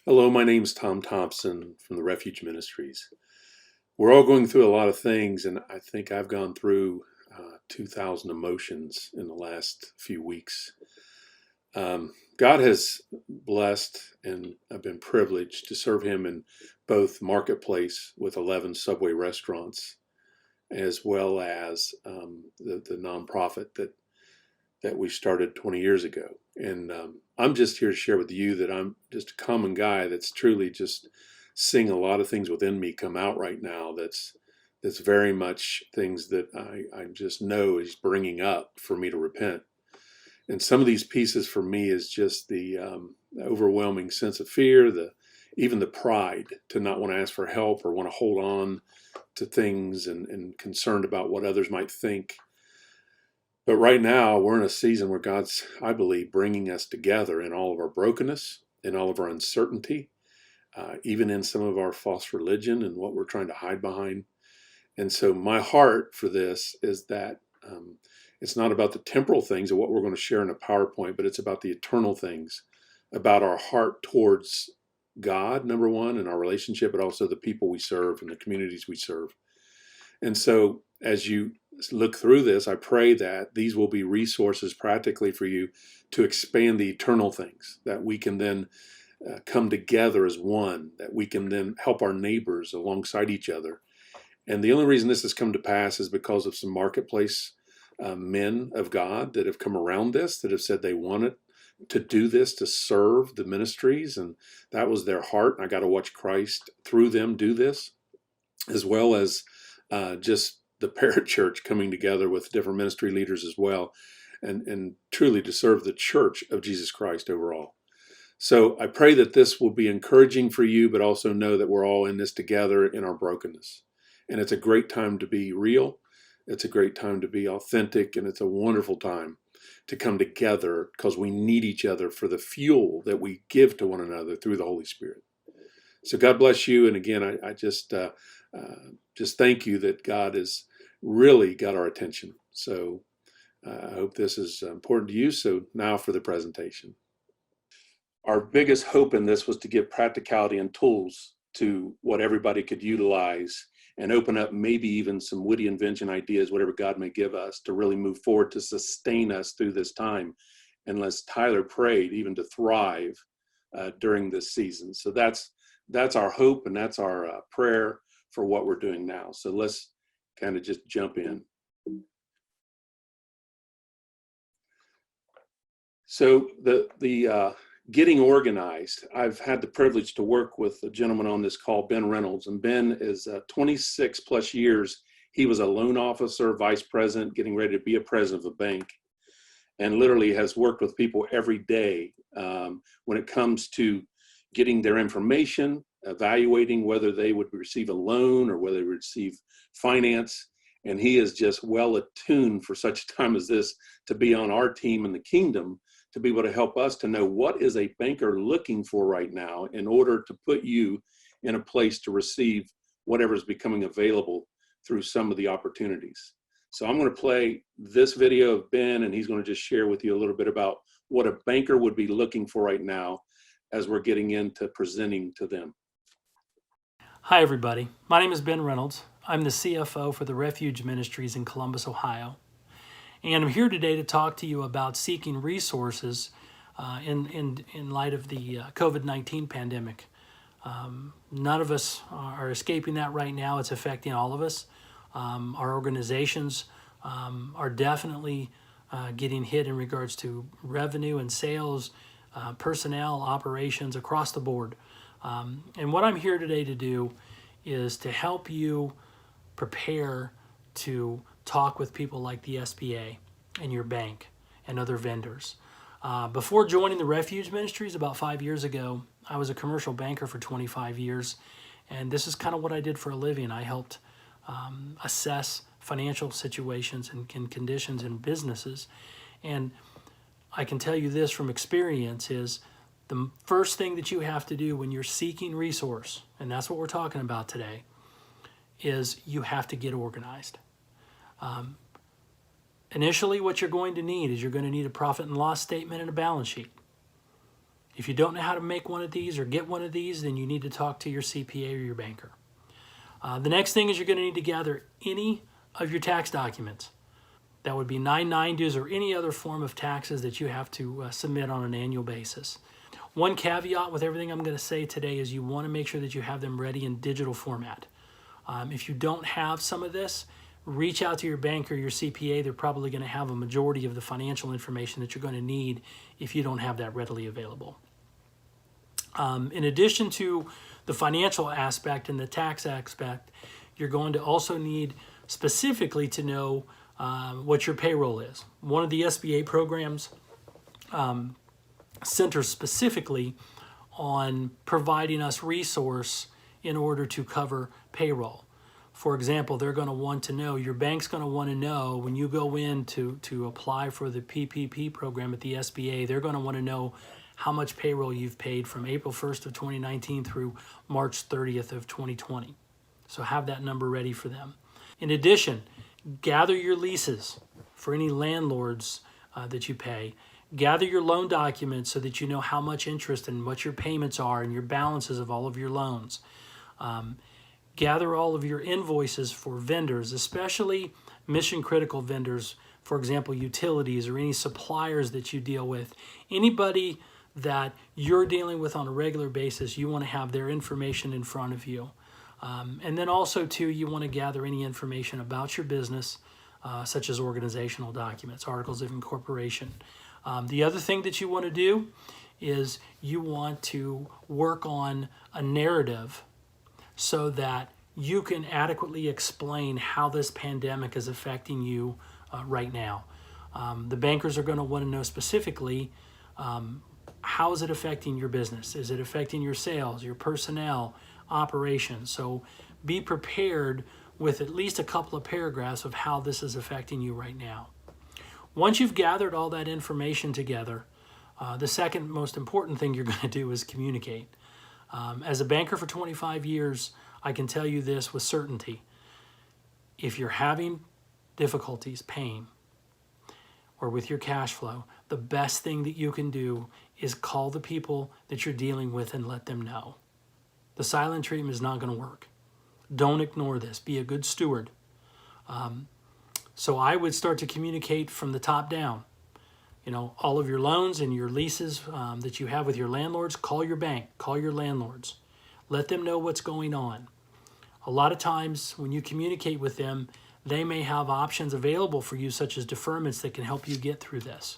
Hello, my name's Tom Thompson from the Refuge Ministries. We're all going through a lot of things, and I think I've gone through 2,000 emotions in the last few weeks. God has blessed, and I've been privileged to serve Him in both Marketplace with 11 Subway restaurants, as well as the nonprofit that we started 20 years ago. And I'm just here to share with you that I'm just a common guy that's truly just seeing a lot of things within me come out right now. That's very much things that I just know is bringing up for me to repent. And some of these pieces for me is just the overwhelming sense of fear, even the pride to not want to ask for help or want to hold on to things and concerned about what others might think. But right now, we're in a season where God's, I believe, bringing us together in all of our brokenness, in all of our uncertainty, even in some of our false religion and what we're trying to hide behind. And so my heart for this is that it's not about the temporal things of what we're going to share in a PowerPoint, but it's about the eternal things, about our heart towards God, number one, and our relationship, but also the people we serve and the communities we serve. And so as you look through this, I pray that these will be resources practically for you to expand the eternal things, that we can then come together as one, that we can then help our neighbors alongside each other. And the only reason this has come to pass is because of some marketplace men of God that have come around this, that have said they wanted to do this, to serve the ministries, and that was their heart. And I got to watch Christ through them do this, as well as just the Parachurch coming together with different ministry leaders as well, and truly to serve the church of Jesus Christ overall. So I pray that this will be encouraging for you, but also know that we're all in this together in our brokenness. And it's a great time to be real. It's a great time to be authentic, and it's a wonderful time to come together because we need each other for the fuel that we give to one another through the Holy Spirit. So God bless you. And again, I just thank you that God has really got our attention. So I hope this is important to you. So now for the presentation. Our biggest hope in this was to give practicality and tools to what everybody could utilize and open up maybe even some witty invention ideas, whatever God may give us, to really move forward, to sustain us through this time. And as Tyler prayed, even to thrive during this season. So that's our hope, and that's our prayer for what we're doing now. So let's kind of just jump in. So the getting organized, I've had the privilege to work with a gentleman on this call, Ben Reynolds, and Ben is 26 plus years. He was a loan officer, vice president, getting ready to be a president of a bank, and literally has worked with people every day when it comes to getting their information, evaluating whether they would receive a loan or whether they would receive finance. And he is just well attuned for such a time as this to be on our team in the kingdom, to be able to help us to know what is a banker looking for right now in order to put you in a place to receive whatever is becoming available through some of the opportunities. So I'm going to play this video of Ben, and he's going to just share with you a little bit about what a banker would be looking for right now as we're getting into presenting to them. Hi, everybody. My name is Ben Reynolds. I'm the CFO for the Refuge Ministries in Columbus, Ohio. And I'm here today to talk to you about seeking resources in light of the COVID-19 pandemic. None of us are escaping that right now. It's affecting all of us. Our organizations are definitely getting hit in regards to revenue and sales, personnel, operations across the board. And what I'm here today to do is to help you prepare to talk with people like the SBA and your bank and other vendors. Before joining the Refuge Ministries about 5 years ago, I was a commercial banker for 25 years, and this is kind of what I did for a living. I helped assess financial situations and conditions in businesses. And I can tell you this from experience is the first thing that you have to do when you're seeking resource, and that's what we're talking about today, is you have to get organized. Initially, what you're going to need is you're going to need a profit and loss statement and a balance sheet. If you don't know how to make one of these or get one of these, then you need to talk to your CPA or your banker. The next thing is you're going to need to gather any of your tax documents. That would be 990s or any other form of taxes that you have to submit on an annual basis. One caveat with everything I'm going to say today is you want to make sure that you have them ready in digital format. If you don't have some of this, reach out to your banker or your CPA. They're probably going to have a majority of the financial information that you're going to need if you don't have that readily available. In addition to the financial aspect and the tax aspect, you're going to also need specifically to know what your payroll is. One of the SBA programs centers specifically on providing us resource in order to cover payroll. For example, they're going to want to know, your bank's going to want to know when you go in to apply for the PPP program at the SBA, they're going to want to know how much payroll you've paid from April 1st of 2019 through March 30th of 2020. So have that number ready for them. In addition, gather your leases for any landlords that you pay. Gather your loan documents so that you know how much interest and what your payments are and your balances of all of your loans. Gather all of your invoices for vendors, especially mission critical vendors, for example, utilities or any suppliers that you deal with. Anybody that you're dealing with on a regular basis, you want to have their information in front of you. And then also, too, you want to gather any information about your business, such as organizational documents, articles of incorporation. The other thing that you want to do is you want to work on a narrative so that you can adequately explain how this pandemic is affecting you right now. The bankers are going to want to know specifically how is it affecting your business? Is it affecting your sales, your personnel, operations? So be prepared with at least a couple of paragraphs of how this is affecting you right now. Once you've gathered all that information together, the second most important thing you're going to do is communicate. As a banker for 25 years, I can tell you this with certainty. If you're having difficulties paying or with your cash flow, the best thing that you can do is call the people that you're dealing with and let them know. The silent treatment is not going to work. Don't ignore this. Be a good steward. So I would start to communicate from the top down. You know, all of your loans and your leases that you have with your landlords, call your bank, call your landlords. Let them know what's going on. A lot of times when you communicate with them, they may have options available for you, such as deferments that can help you get through this.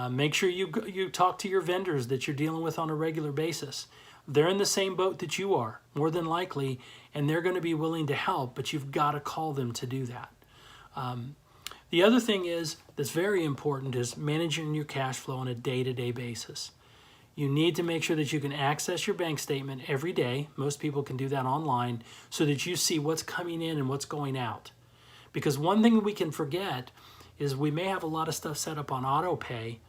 Make sure you talk to your vendors that you're dealing with on a regular basis. They're in the same boat that you are, more than likely, and they're going to be willing to help, but you've got to call them to do that. The other thing that's very important is managing your cash flow on a day-to-day basis. You need to make sure that you can access your bank statement every day. Most people can do that online so that you see what's coming in and what's going out. Because one thing we can forget is we may have a lot of stuff set up on auto pay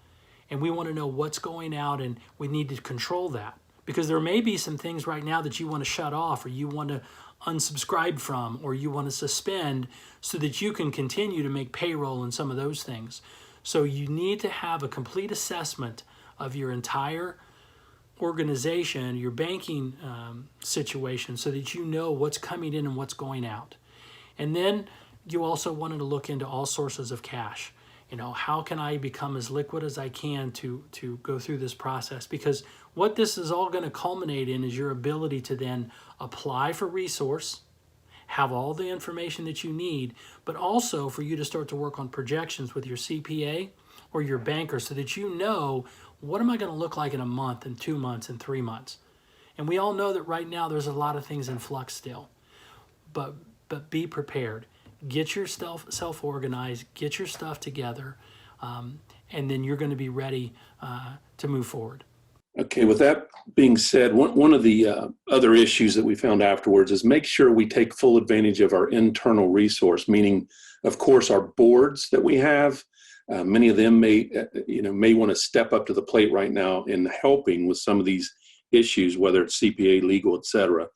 and we want to know what's going out and we need to control that. Because there may be some things right now that you want to shut off or you want to unsubscribe from or you want to suspend so that you can continue to make payroll and some of those things. So you need to have a complete assessment of your entire organization, your banking situation, so that you know what's coming in and what's going out. And then you also wanted to look into all sources of cash. You know, how can I become as liquid as I can to go through this process? Because what this is all going to culminate in is your ability to then apply for resource, have all the information that you need, but also for you to start to work on projections with your CPA or your banker so that you know, what am I going to look like in a month and 2 months and 3 months? And we all know that right now there's a lot of things in flux still, but be prepared. Get yourself self-organized, get your stuff together, and then you're going to be ready to move forward. Okay, with that being said, one of the other issues that we found afterwards is make sure we take full advantage of our internal resource, meaning, of course, our boards that we have. Many of them may want to step up to the plate right now in helping with some of these issues, whether it's CPA, legal, et cetera.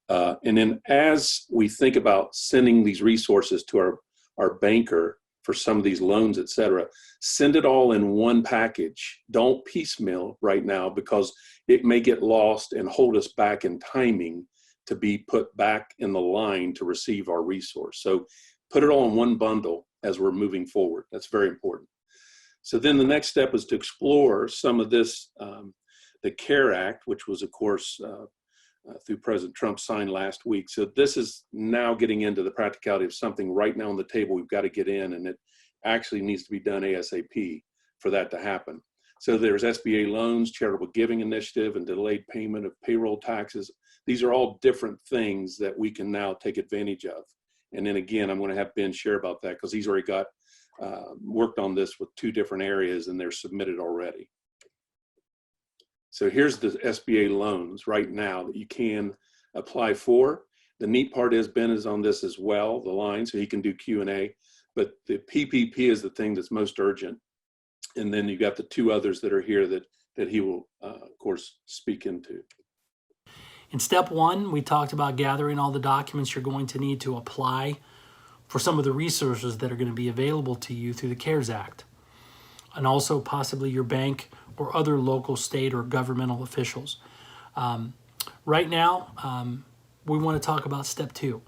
And then as we think about sending these resources to our banker, for some of these loans, et cetera. Send it all in one package. Don't piecemeal right now, because it may get lost and hold us back in timing to be put back in the line to receive our resource. So put it all in one bundle as we're moving forward. That's very important. So then the next step is to explore some of this, the CARE Act, which was, of course, through President Trump signed last week. So this is now getting into the practicality of something right now on the table we've got to get in, and it actually needs to be done ASAP for that to happen. So there's SBA loans, charitable giving initiative, and delayed payment of payroll taxes. These are all different things that we can now take advantage of. And then again, I'm going to have Ben share about that, because he's already got worked on this with 2 different areas, and they're submitted already. So here's the SBA loans right now that you can apply for. The neat part is Ben is on this as well, the line, so he can do Q&A. But the PPP is the thing that's most urgent. And then you've got the 2 others that are here that he will, of course, speak into. In step 1, we talked about gathering all the documents you're going to need to apply for some of the resources that are going to be available to you through the CARES Act, and also possibly your bank or other local, state, or governmental officials. Right now, we want to talk about step 2.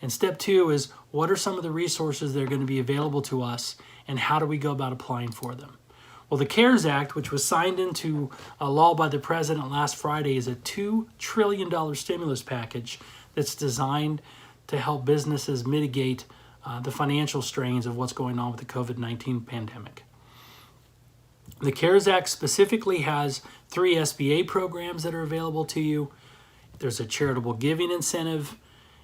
And step 2 is, what are some of the resources that are going to be available to us, and how do we go about applying for them? Well, the CARES Act, which was signed into law by the President last Friday, is a $2 trillion stimulus package that's designed to help businesses mitigate the financial strains of what's going on with the COVID-19 pandemic. The CARES Act specifically has 3 SBA programs that are available to you. There's a charitable giving incentive,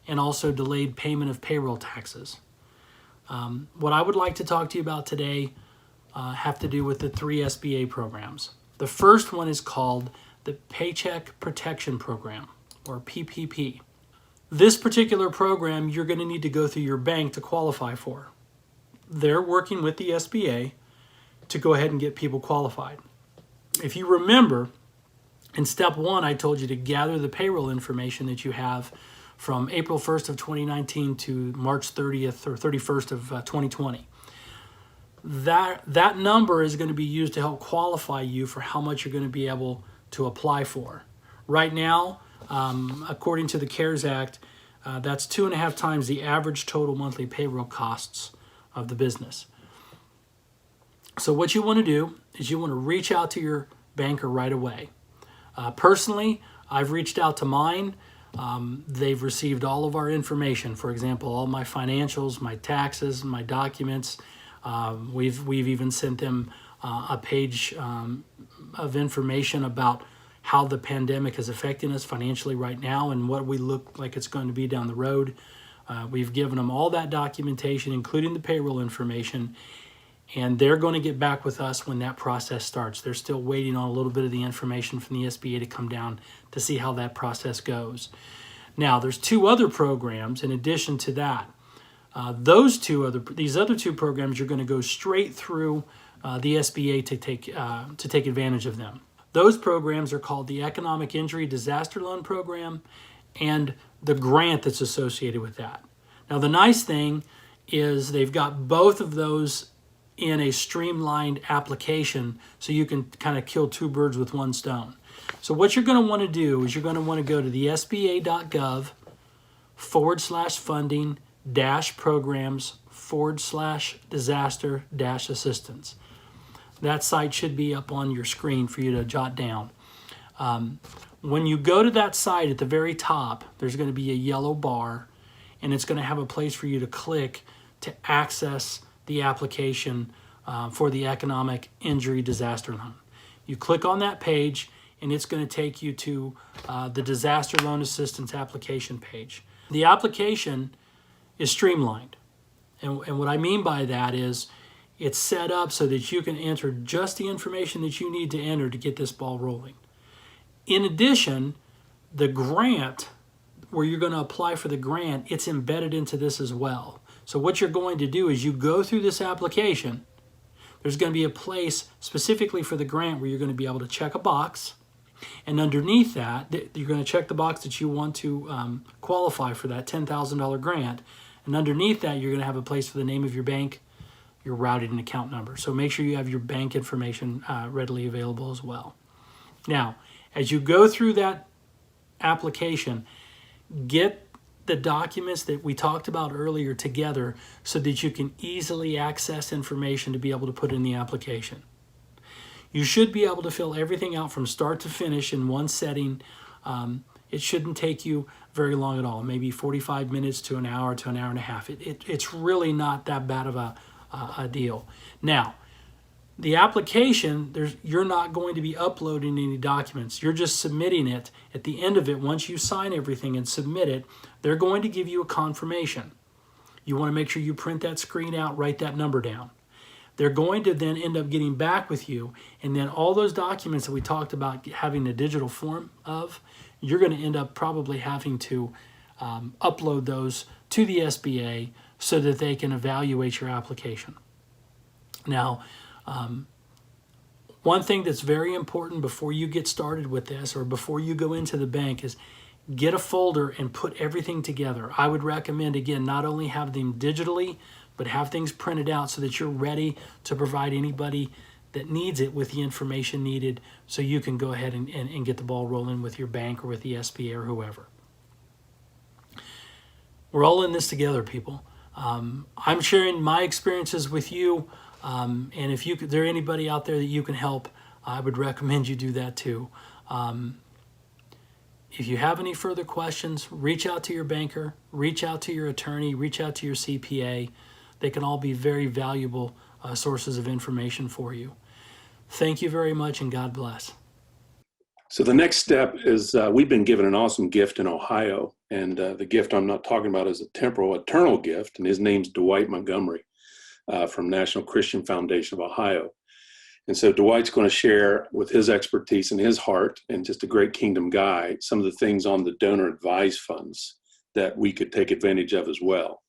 and also delayed payment of payroll taxes. What I would like to talk to you about today have to do with the 3 SBA programs. The first one is called the Paycheck Protection Program, or PPP. This particular program you're going to need to go through your bank to qualify for. They're working with the SBA to go ahead and get people qualified. If you remember, in step 1, I told you to gather the payroll information that you have from April 1st of 2019 to March 30th or 31st of 2020. That number is going to be used to help qualify you for how much you're going to be able to apply for. Right now, according to the CARES Act, that's 2.5 times the average total monthly payroll costs of the business. So what you want to do is you want to reach out to your banker right away. Personally, I've reached out to mine. They've received all of our information. For example, all my financials, my taxes, my documents. We've even sent them a page of information about how the pandemic is affecting us financially right now and what we look like it's going to be down the road. We've given them all that documentation, including the payroll information, and they're going to get back with us when that process starts. They're still waiting on a little bit of the information from the SBA to come down to see how that process goes. Now, there's 2 other programs in addition to that. These other two programs, you're going to go straight through the SBA to take advantage of them. Those programs are called the Economic Injury Disaster Loan Program and the grant that's associated with that. Now, the nice thing is they've got both of those in a streamlined application, so you can kind of kill 2 birds with 1 stone. So what you're going to want to do is you're going to want to go to the sba.gov/funding-programs/disaster-assistance. That site should be up on your screen for you to jot down. When you go to that site, at the very top, there's going to be a yellow bar, and it's going to have a place for you to click to access the application for the Economic Injury Disaster Loan. You click on that page, and it's going to take you to the Disaster Loan Assistance application page. The application is streamlined, and what I mean by that is it's set up so that you can enter just the information that you need to enter to get this ball rolling. In addition, the grant, where you're going to apply for the grant, it's embedded into this as well. So what you're going to do is you go through this application. There's going to be a place specifically for the grant where you're going to be able to check a box. And underneath that, you're going to check the box that you want to qualify for that $10,000 grant. And underneath that, you're going to have a place for the name of your bank, your routing and account number. So make sure you have your bank information readily available as well. Now, as you go through that application, get the documents that we talked about earlier together so that you can easily access information to be able to put in the application. You should be able to fill everything out from start to finish in one setting. It shouldn't take you very long at all, maybe 45 minutes to an hour and a half. It's really not that bad of a deal. Now, the application, you're not going to be uploading any documents. You're just submitting it. At the end of it, once you sign everything and submit it, they're going to give you a confirmation. You want to make sure you print that screen out, write that number down. They're going to then end up getting back with you, and then all those documents that we talked about having a digital form of, you're going to end up probably having to upload those to the SBA so that they can evaluate your application. Now, one thing that's very important before you get started with this or before you go into the bank is get a folder and put everything together. I would recommend, again, not only have them digitally, but have things printed out so that you're ready to provide anybody that needs it with the information needed so you can go ahead and get the ball rolling with your bank or with the SBA or whoever. We're all in this together, people. I'm sharing my experiences with you, and if there anybody out there that you can help, I would recommend you do that too. If you have any further questions, reach out to your banker, reach out to your attorney, reach out to your CPA. They can all be very valuable sources of information for you. Thank you very much, and God bless. So the next step is we've been given an awesome gift in Ohio, and the gift I'm not talking about is a temporal, eternal gift, and his name's Dwight Montgomery from National Christian Foundation of Ohio. And so Dwight's going to share with his expertise and his heart and just a great kingdom guy some of the things on the donor advised funds that we could take advantage of as well.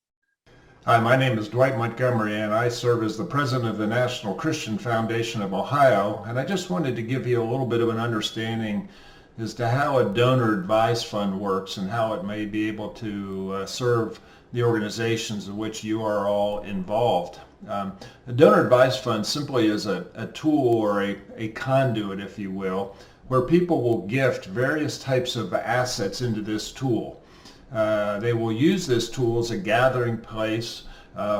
Hi, my name is Dwight Montgomery, and I serve as the president of the National Christian Foundation of Ohio. And I just wanted to give you a little bit of an understanding as to how a donor advised fund works and how it may be able to serve the organizations in which you are all involved. A donor advised fund simply is a tool or a conduit, if you will, where people will gift various types of assets into this tool. They will use this tool as a gathering place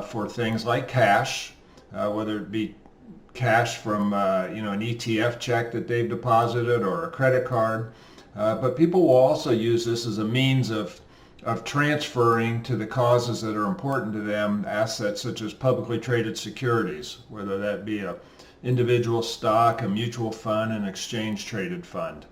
for things like cash, whether it be cash from an ETF check that they've deposited or a credit card. But people will also use this as a means of transferring to the causes that are important to them assets such as publicly traded securities, whether that be an individual stock, a mutual fund, an exchange traded fund.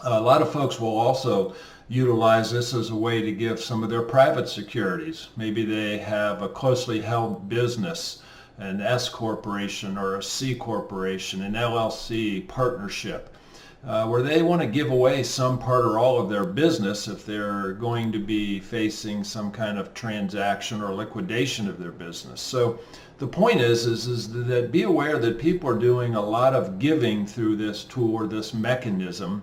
A lot of folks will also utilize this as a way to give some of their private securities. Maybe they have a closely held business, an S corporation or a C corporation, an LLC partnership, where they want to give away some part or all of their business if they're going to be facing some kind of transaction or liquidation of their business. So the point is that be aware that people are doing a lot of giving through this tool or this mechanism.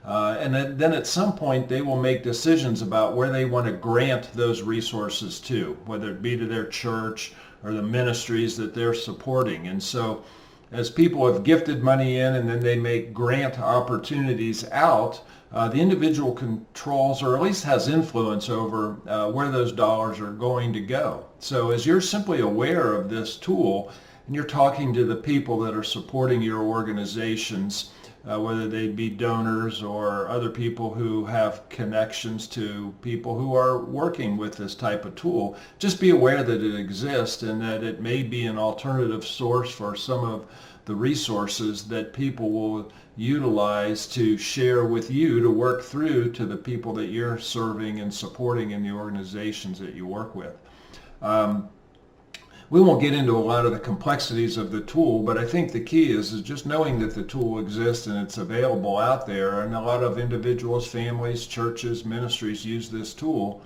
And then at some point they will make decisions about where they want to grant those resources to, whether it be to their church or the ministries that they're supporting. And so as people have gifted money in and then they make grant opportunities out, the individual controls or at least has influence over where those dollars are going to go. So as you're simply aware of this tool and you're talking to the people that are supporting your organizations, whether they be donors or other people who have connections to people who are working with this type of tool, just be aware that it exists and that it may be an alternative source for some of the resources that people will utilize to share with you to work through to the people that you're serving and supporting in the organizations that you work with. We won't get into a lot of the complexities of the tool, but I think the key is just knowing that the tool exists and it's available out there. And a lot of individuals, families, churches, ministries use this tool.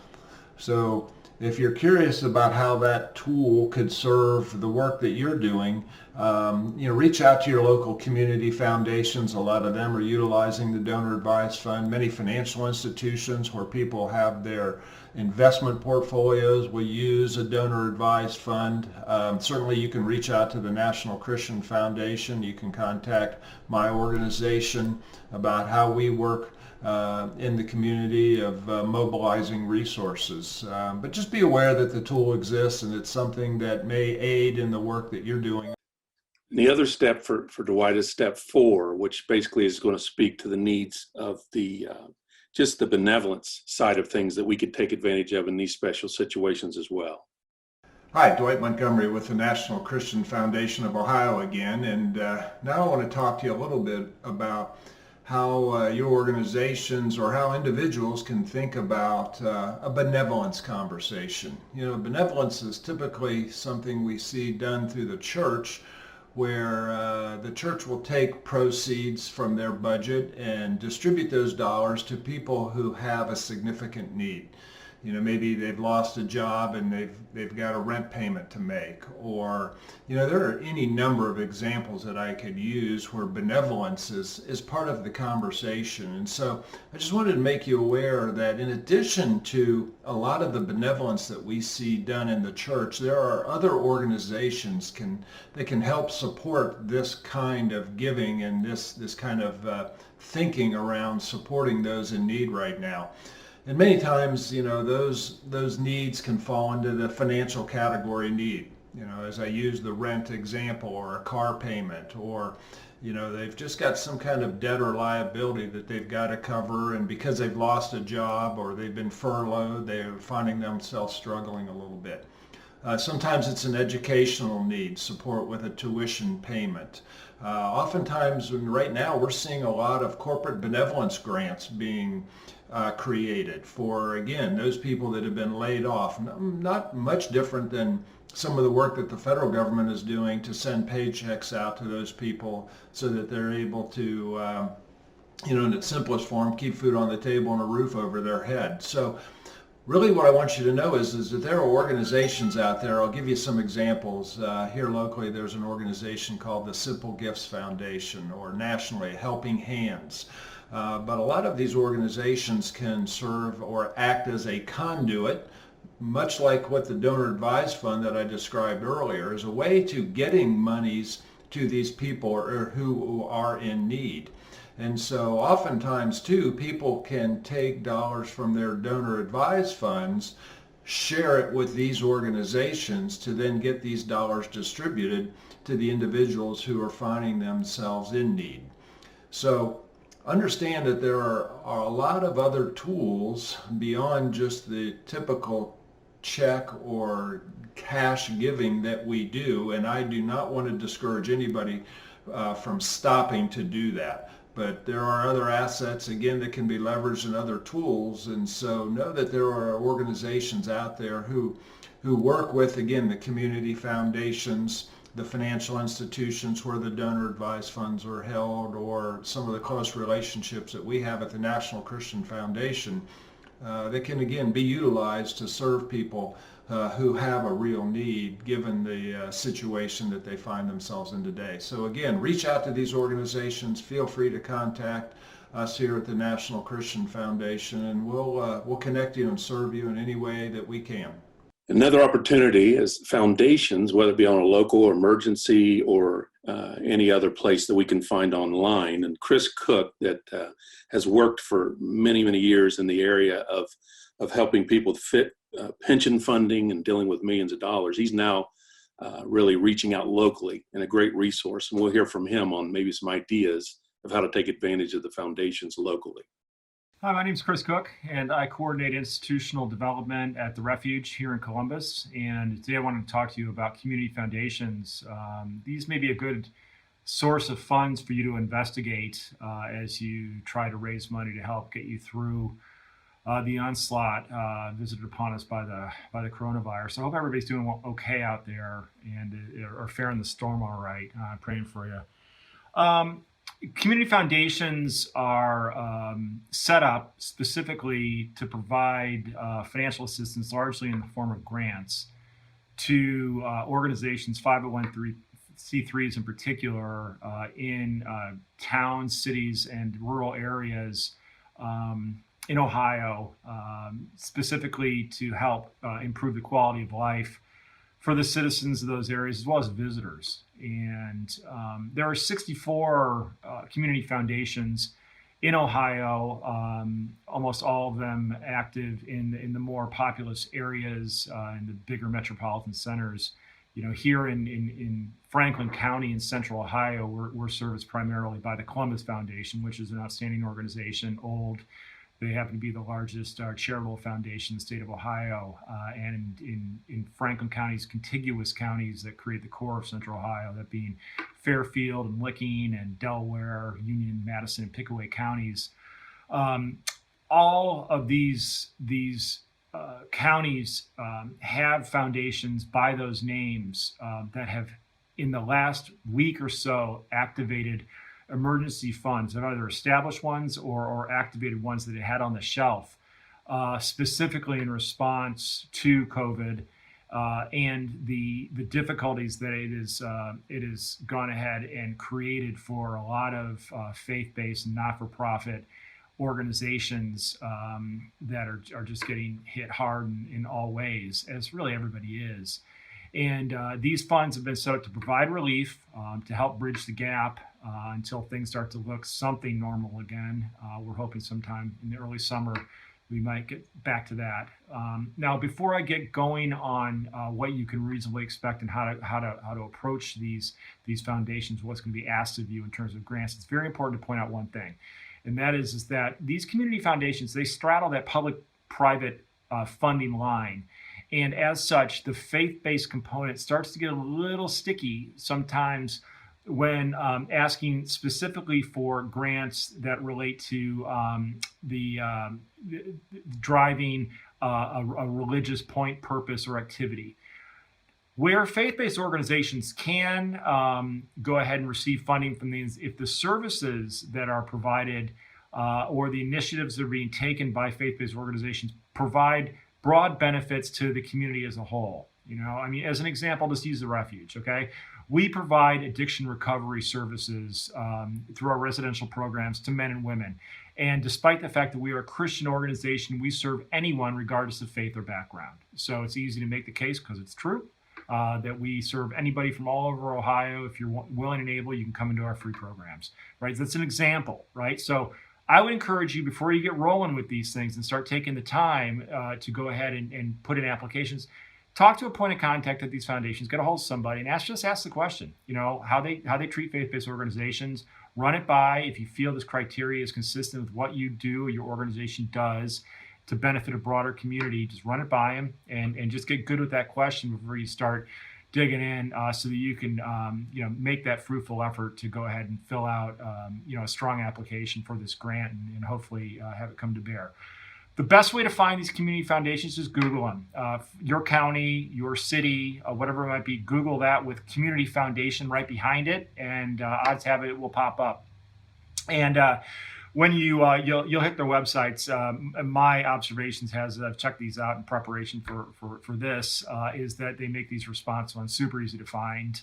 So if you're curious about how that tool could serve the work that you're doing, reach out to your local community foundations. A lot of them are utilizing the Donor Advised Fund. Many financial institutions where people have their investment portfolios will use a donor advised fund. Certainly you can reach out to the National Christian Foundation. You can contact my organization about how we work in the community of mobilizing resources. But just be aware that the tool exists and it's something that may aid in the work that you're doing. The other step for Dwight is step 4, which basically is going to speak to the needs of the just the benevolence side of things that we could take advantage of in these special situations as well. Hi, Dwight Montgomery with the National Christian Foundation of Ohio again, and now I want to talk to you a little bit about how your organizations or how individuals can think about a benevolence conversation. Benevolence is typically something we see done through the church, where the church will take proceeds from their budget and distribute those dollars to people who have a significant need. Maybe they've lost a job and they've got a rent payment to make, or there are any number of examples that I could use where benevolence is part of the conversation. And so I just wanted to make you aware that in addition to a lot of the benevolence that we see done in the church, there are other organizations that can help support this kind of giving and this kind of thinking around supporting those in need right now. And many times, those needs can fall into the financial category need. As I use the rent example, or a car payment, or they've just got some kind of debt or liability that they've got to cover, and because they've lost a job or they've been furloughed, they're finding themselves struggling a little bit. Sometimes it's an educational need, support with a tuition payment. Oftentimes, right now, we're seeing a lot of corporate benevolence grants being created for, again, those people that have been laid off. Not much different than some of the work that the federal government is doing to send paychecks out to those people so that they're able to, in its simplest form, keep food on the table and a roof over their head. So really what I want you to know is that there are organizations out there. I'll give you some examples. Here locally, there's an organization called the Simple Gifts Foundation, or nationally, Helping Hands. But a lot of these organizations can serve or act as a conduit, much like what the Donor Advised Fund that I described earlier is, a way to getting monies to these people who are in need. And so oftentimes too, people can take dollars from their donor advised funds, share it with these organizations to then get these dollars distributed to the individuals who are finding themselves in need. So understand that there are a lot of other tools beyond just the typical check or cash giving that we do, and I do not want to discourage anybody from stopping to do that. But there are other assets, again, that can be leveraged in other tools. And so know that there are organizations out there who work with, again, the community foundations, the financial institutions where the donor advised funds are held, or some of the close relationships that we have at the National Christian Foundation that can, again, be utilized to serve people who have a real need given the situation that they find themselves in today. So again, reach out to these organizations. Feel free to contact us here at the National Christian Foundation, and we'll connect you and serve you in any way that we can. Another opportunity is foundations, whether it be on a local or emergency or any other place that we can find online. And Chris Cook, that has worked for many, many years in the area of helping people fit pension funding and dealing with millions of dollars. He's now really reaching out locally, and a great resource. And we'll hear from him on maybe some ideas of how to take advantage of the foundations locally. Hi, my name is Chris Cook, and I coordinate institutional development at the Refuge here in Columbus. And today I wanted to talk to you about community foundations. These may be a good source of funds for you to investigate as you try to raise money to help get you through the onslaught visited upon us by the coronavirus. I hope everybody's doing okay out there and are faring the storm all right. I'm praying for you. Community foundations are set up specifically to provide financial assistance, largely in the form of grants, to organizations, 501c3s in particular, in towns, cities, and rural areas in Ohio, specifically to help improve the quality of life for the citizens of those areas as well as visitors. And there are 64 community foundations in Ohio, almost all of them active in the more populous areas, in the bigger metropolitan centers. Here in Franklin County in central Ohio, we're serviced primarily by the Columbus Foundation, which is an outstanding organization, old. They happen to be the largest charitable foundation in the state of Ohio, and in Franklin County's contiguous counties that create the core of central Ohio, that being Fairfield and Licking and Delaware, Union, Madison, and Pickaway counties. All of these counties have foundations by those names that have, in the last week or so, activated emergency funds, that either established ones or activated ones that it had on the shelf, specifically in response to COVID and the difficulties that it has gone ahead and created for a lot of faith-based and not-for-profit organizations that are just getting hit hard in all ways, as really everybody is. And these funds have been set up to provide relief, to help bridge the gap until things start to look something normal again. We're hoping sometime in the early summer we might get back to that. Now, before I get going on what you can reasonably expect and how to approach these foundations, what's going to be asked of you in terms of grants, it's very important to point out one thing, and that is that these community foundations, they straddle that public-private funding line. And as such, the faith-based component starts to get a little sticky sometimes when asking specifically for grants that relate to driving a religious point, purpose, or activity. Where faith-based organizations can go ahead and receive funding from these, if the services that are provided or the initiatives that are being taken by faith-based organizations provide broad benefits to the community as a whole. As an example, just use the Refuge, okay? We provide addiction recovery services through our residential programs to men and women. And despite the fact that we are a Christian organization, we serve anyone regardless of faith or background. So it's easy to make the case, because it's true, that we serve anybody from all over Ohio. If you're willing and able, you can come into our free programs, right? That's an example, right? So I would encourage you, before you get rolling with these things and start taking the time to go ahead and put in applications, talk to a point of contact at these foundations, get a hold of somebody, and ask the question, how they treat faith-based organizations. Run it by. If you feel this criteria is consistent with what you do or your organization does to benefit a broader community, just run it by them and just get good with that question before you start digging in, so that you can make that fruitful effort to go ahead and fill out a strong application for this grant and hopefully have it come to bear. The best way to find these community foundations is Google them. Your county, your city, whatever it might be, Google that with community foundation right behind it, and odds have it will pop up. And when you'll hit their websites, my observations, as I've checked these out in preparation for this, is that they make these response ones super easy to find,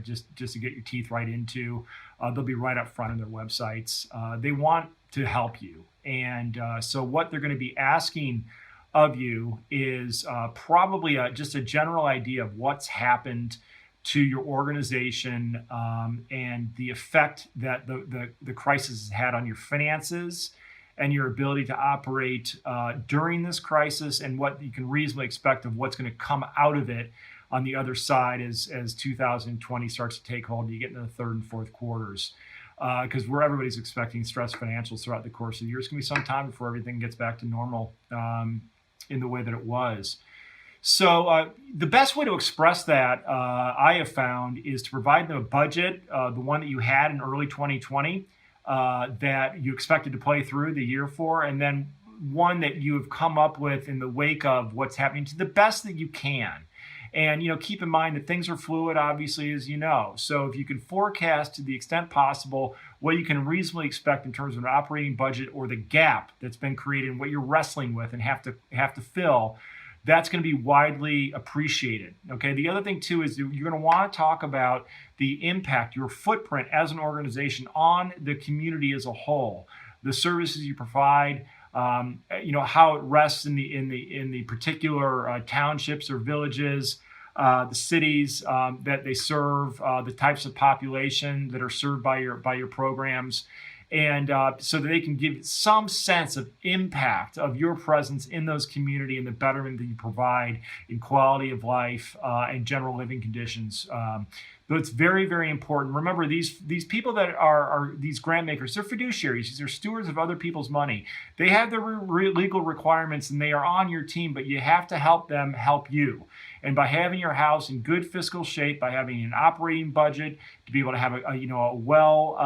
just to get your teeth right into. They'll be right up front on their websites. They want to help you. And so what they're going to be asking of you is probably just a general idea of what's happened to your organization and the effect that the crisis has had on your finances and your ability to operate during this crisis, and what you can reasonably expect of what's going to come out of it on the other side as 2020 starts to take hold and you get into the third and fourth quarters. Because everybody's expecting stressed financials throughout the course of the year. It's going to be some time before everything gets back to normal in the way that it was. So the best way to express that, I have found, is to provide them a budget, the one that you had in early 2020, that you expected to play through the year for, and then one that you have come up with in the wake of what's happening to the best that you can. And, keep in mind that things are fluid, obviously, as you know. So if you can forecast to the extent possible what you can reasonably expect in terms of an operating budget or the gap that's been created and what you're wrestling with and have to fill, that's going to be widely appreciated. Okay. The other thing too is you're going to want to talk about the impact, your footprint as an organization on the community as a whole, the services you provide, how it rests in the particular townships or villages, the cities that they serve, the types of population that are served by your programs. And so that they can give some sense of impact of your presence in those community and the betterment that you provide in quality of life and general living conditions. But it's very, very important. Remember, these people that are these grant makers, they're fiduciaries. They're stewards of other people's money. They have their legal requirements and they are on your team, but you have to help them help you. And by having your house in good fiscal shape, by having an operating budget, to be able to have a well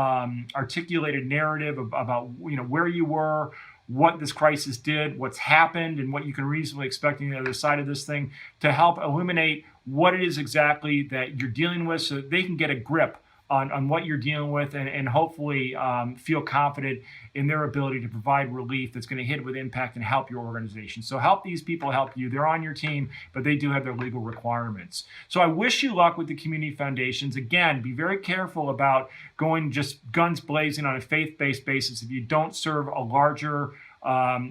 articulated narrative about where you were, what this crisis did, what's happened, and what you can reasonably expect on the other side of this thing, to help illuminate what it is exactly that you're dealing with, so that they can get a grip on what you're dealing with and hopefully feel confident in their ability to provide relief that's going to hit with impact and help your organization. So help these people help you. They're on your team, but they do have their legal requirements. So I wish you luck with the community foundations. Again, be very careful about going just guns blazing on a faith-based basis if you don't serve a larger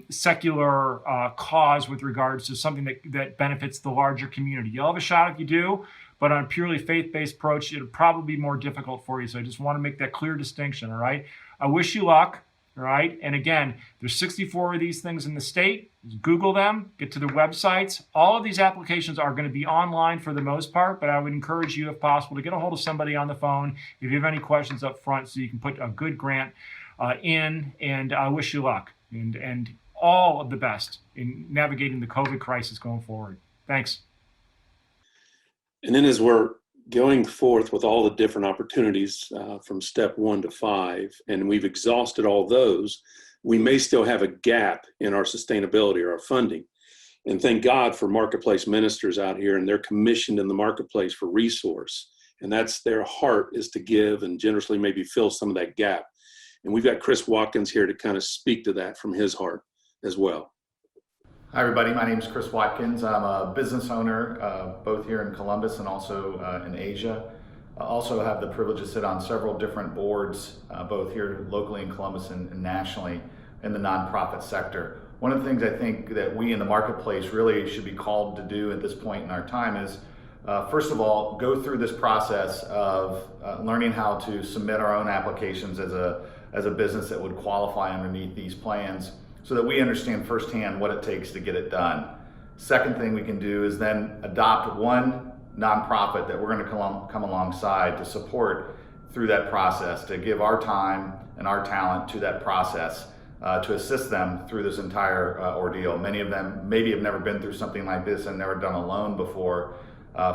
secular cause with regards to something that benefits the larger community. You'll have a shot if you do, but on a purely faith-based approach, it'll probably be more difficult for you. So I just want to make that clear distinction, all right? I wish you luck, all right? And again, there's 64 of these things in the state. Just Google them, get to their websites. All of these applications are going to be online for the most part, but I would encourage you, if possible, to get a hold of somebody on the phone if you have any questions up front so you can put a good grant in, and I wish you luck and all of the best in navigating the COVID crisis going forward. Thanks. And then as we're going forth with all the different opportunities from step 1 to 5, and we've exhausted all those, we may still have a gap in our sustainability or our funding. And thank God for marketplace ministers out here, and they're commissioned in the marketplace for resource. And that's their heart, is to give and generously maybe fill some of that gap. And we've got Chris Watkins here to kind of speak to that from his heart as well. Hi everybody, my name is Chris Watkins. I'm a business owner both here in Columbus and also in Asia. I also have the privilege to sit on several different boards, both here locally in Columbus and nationally in the nonprofit sector. One of the things I think that we in the marketplace really should be called to do at this point in our time is, first of all, go through this process of learning how to submit our own applications as a business that would qualify underneath these plans, so that we understand firsthand what it takes to get it done. Second thing we can do is then adopt one nonprofit that we're going to come alongside to support through that process, to give our time and our talent to that process, to assist them through this entire ordeal. Many of them maybe have never been through something like this and never done a loan before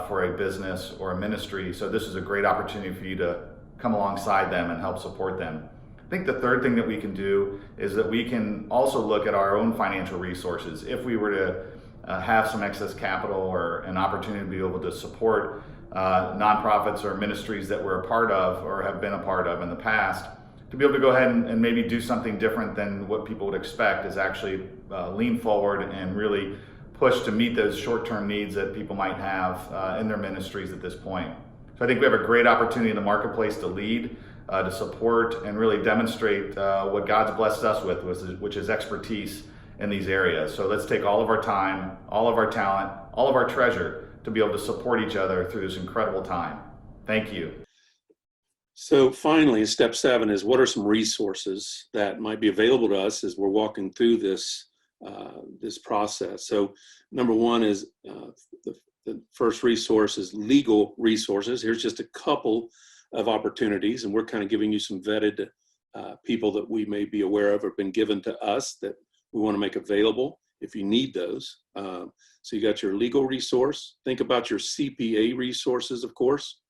for a business or a ministry. So this is a great opportunity for you to come alongside them and help support them. I think the third thing that we can do is that we can also look at our own financial resources. If we were to have some excess capital or an opportunity to be able to support nonprofits or ministries that we're a part of or have been a part of in the past, to be able to go ahead and maybe do something different than what people would expect, is actually lean forward and really push to meet those short-term needs that people might have in their ministries at this point. So I think we have a great opportunity in the marketplace to lead, to support and really demonstrate what God's blessed us with, which is expertise in these areas. So let's take all of our time, all of our talent, all of our treasure to be able to support each other through this incredible time. Thank you. So finally, step 7 is, what are some resources that might be available to us as we're walking through this process? So number 1 is the first resource is legal resources. Here's just a couple of opportunities, and we're kind of giving you some vetted people that we may be aware of or been given to us that we want to make available if you need those. So you got your legal resource. Think about your CPA resources, of course,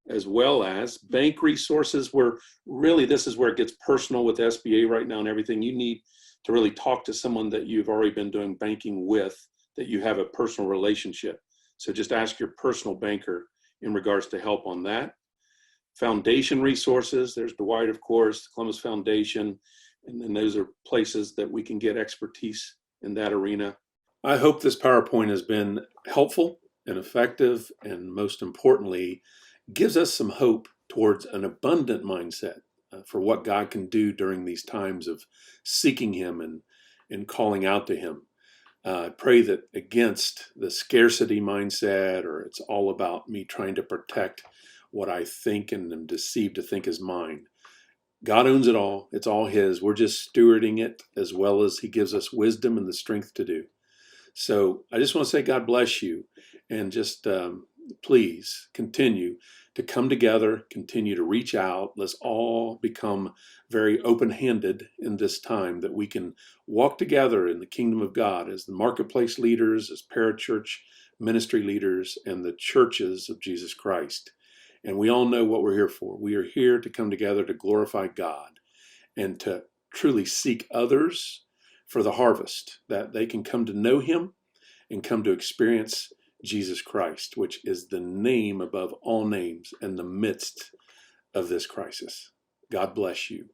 as well as bank resources, where really this is where it gets personal with SBA right now and everything. You need to really talk to someone that you've already been doing banking with, that you have a personal relationship. So just ask your personal banker in regards to help on that. foundation resources. There's Dwight, of course, the Columbus Foundation, and then those are places that we can get expertise in that arena. I hope this PowerPoint has been helpful and effective, and most importantly, gives us some hope towards an abundant mindset for what God can do during these times of seeking Him and calling out to Him. I pray that against the scarcity mindset, or it's all about me trying to protect what I think and am deceived to think is mine. God owns it all. It's all His. We're just stewarding it as well as He gives us wisdom and the strength to do. So I just want to say God bless you, and just please continue to come together, continue to reach out. Let's all become very open-handed in this time, that we can walk together in the kingdom of God as the marketplace leaders, as Parachurch ministry leaders, and the churches of Jesus Christ. And we all know what we're here for. We are here to come together to glorify God and to truly seek others for the harvest, that they can come to know Him and come to experience Jesus Christ, which is the name above all names in the midst of this crisis. God bless you.